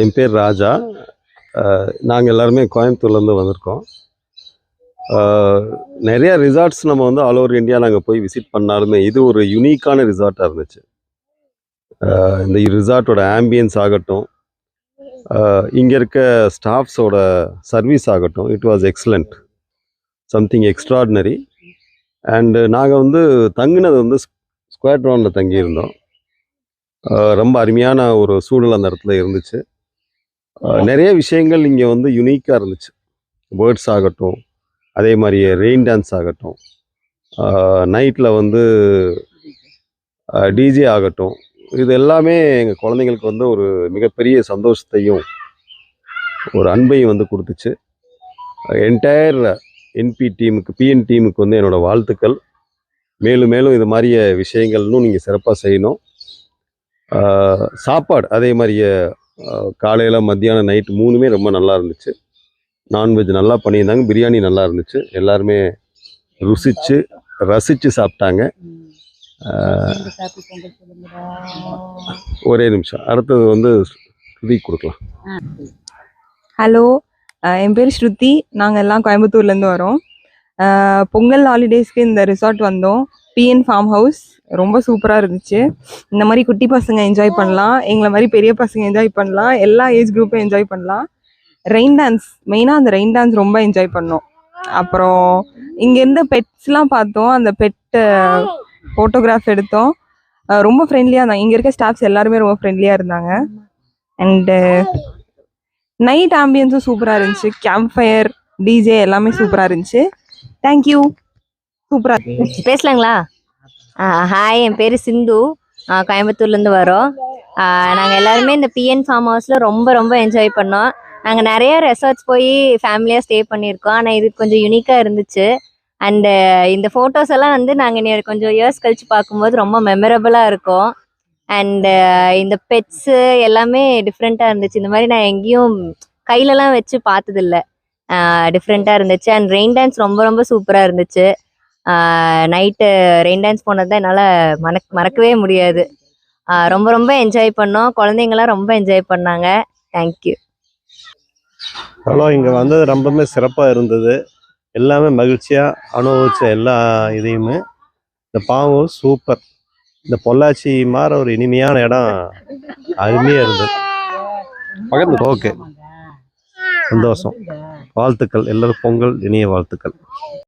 என் பேர் ராஜா. நாங்கள் எல்லாருமே கோயம்புத்தூர்லேருந்து வந்திருக்கோம். நிறைய ரிசார்ட்ஸ் நம்ம வந்து ஆல் ஓவர் இந்தியா நாங்கள் போய் விசிட் பண்ணாலுமே இது ஒரு யூனிக்கான ரிசார்ட்டாக இருந்துச்சு. இந்த ரிசார்ட்டோட ஆம்பியன்ஸ் ஆகட்டும், இங்கே இருக்க ஸ்டாஃப்ஸோட சர்வீஸ் ஆகட்டும், it was excellent, something extraordinary. And நாங்கள் வந்து தங்கினது வந்து ஸ்குவாட்ரானில் தங்கியிருந்தோம். ரொம்ப அருமையான ஒரு சூழல் அந்த இடத்துல இருந்துச்சு. நிறைய விஷயங்கள் இங்கே வந்து யுனிக்காக இருந்துச்சு. பேர்ட்ஸ் ஆகட்டும், அதே மாதிரியே ரெயின் டான்ஸ் ஆகட்டும், நைட்டில் வந்து டிஜே ஆகட்டும், இது எல்லாமே எங்கள் குழந்தைங்களுக்கு வந்து ஒரு மிகப்பெரிய சந்தோஷத்தையும் ஒரு அன்பையும் வந்து கொடுத்துச்சு. என்டையர் என்பி டீமுக்கு, பிஎன் டீமுக்கு வந்து என்னோடய வாழ்த்துக்கள். மேலும் மேலும் இது மாதிரிய விஷயங்கள்னும் நீங்கள் சிறப்பாக செய்யணும். சாப்பாடு அதே மாதிரியே காலையில், மத்தியானம், நைட்டு 3மே ரொம்ப நல்லா இருந்துச்சு. நான்வெஜ் நல்லா பண்ணியிருந்தாங்க, பிரியாணி நல்லா இருந்துச்சு. எல்லாருமே ருசித்து ரசித்து சாப்பிட்டாங்க. ஒரே நிமிஷம், அடுத்தது வந்து ஸ்ருதி கொடுக்கலாம். ஹலோ, என் பேர் ஸ்ருதி. நாங்கள் எல்லாம் கோயம்புத்தூர்லேருந்து வரோம். பொங்கல் ஹாலிடேஸ்க்கு இந்த ரிசார்ட் வந்தோம். பிஎன் ஃபார்ம் ஹவுஸ் ரொம்ப சூப்பராக இருந்துச்சு. இந்த மாதிரி குட்டி பசங்க என்ஜாய் பண்ணலாம், எங்களை மாதிரி பெரிய பசங்க என்ஜாய் பண்ணலாம், எல்லா ஏஜ் குரூப்பும் என்ஜாய் பண்ணலாம். ரெயின் டான்ஸ், மெயினாக அந்த ரெயின் டான்ஸ் ரொம்ப என்ஜாய் பண்ணோம். அப்புறம் இங்கே இருந்த பெட்ஸ்லாம் பார்த்தோம், அந்த பெட்டு ஃபோட்டோகிராஃப் எடுத்தோம். ரொம்ப ஃப்ரெண்ட்லியாக இருந்தாங்க. இங்கே இருக்க ஸ்டாஃப்ஸ் எல்லாருமே ரொம்ப ஃப்ரெண்ட்லியாக இருந்தாங்க. அண்டு நைட் ஆம்பியன்ஸும் சூப்பராக இருந்துச்சு. கேம்ப் ஃபயர், டிஜே எல்லாமே சூப்பராக இருந்துச்சு. தேங்க்யூ. சூப்பராக பேசலாங்களா? ஹாய், என் பேர் சிந்து. கோயம்புத்தூர்லேருந்து வரோம். நாங்கள் எல்லாருமே இந்த பிஎன் ஃபார்ம் ஹவுஸில் ரொம்ப ரொம்ப என்ஜாய் பண்ணோம். நாங்கள் நிறைய ரெசார்ட்ஸ் போய் ஃபேமிலியாக ஸ்டே பண்ணியிருக்கோம். ஆனால் இது கொஞ்சம் யூனிக்காக இருந்துச்சு. அண்டு இந்த ஃபோட்டோஸ் எல்லாம் வந்து நாங்கள் கொஞ்சம் இயர்ஸ் கழித்து பார்க்கும்போது ரொம்ப மெமரபுளாக இருக்கும். அண்டு இந்த பெட்ஸு எல்லாமே டிஃப்ரெண்ட்டாக இருந்துச்சு. இந்த மாதிரி நான் எங்கேயும் கையிலலாம் வச்சு பார்த்ததில்ல. டிஃப்ரெண்ட்டாக இருந்துச்சு. அண்ட் ரெயின் டான்ஸ் ரொம்ப ரொம்ப சூப்பராக இருந்துச்சு. நைட்டு ரெயின் டான்ஸ் போனது தான் என்னால் மறக்கவே முடியாது. ரொம்ப ரொம்ப என்ஜாய் பண்ணோம். குழந்தைங்களாம் ரொம்ப என்ஜாய் பண்ணாங்க. தேங்க்யூ. ஹலோ, இங்கே வந்தது ரொம்பவுமே சிறப்பாக இருந்தது. எல்லாமே மகிழ்ச்சியாக அனுபவிச்ச எல்லா இதையுமே. இந்த ஃபார்ம் ஹவுஸ் சூப்பர். இந்த பொள்ளாச்சி மாதிரி ஒரு இனிமையான இடம் அருமையாக இருந்தது. ஓகே, சந்தோஷம். வாழ்த்துக்கள். எல்லோரும் பொங்கல் இனிய வாழ்த்துக்கள்.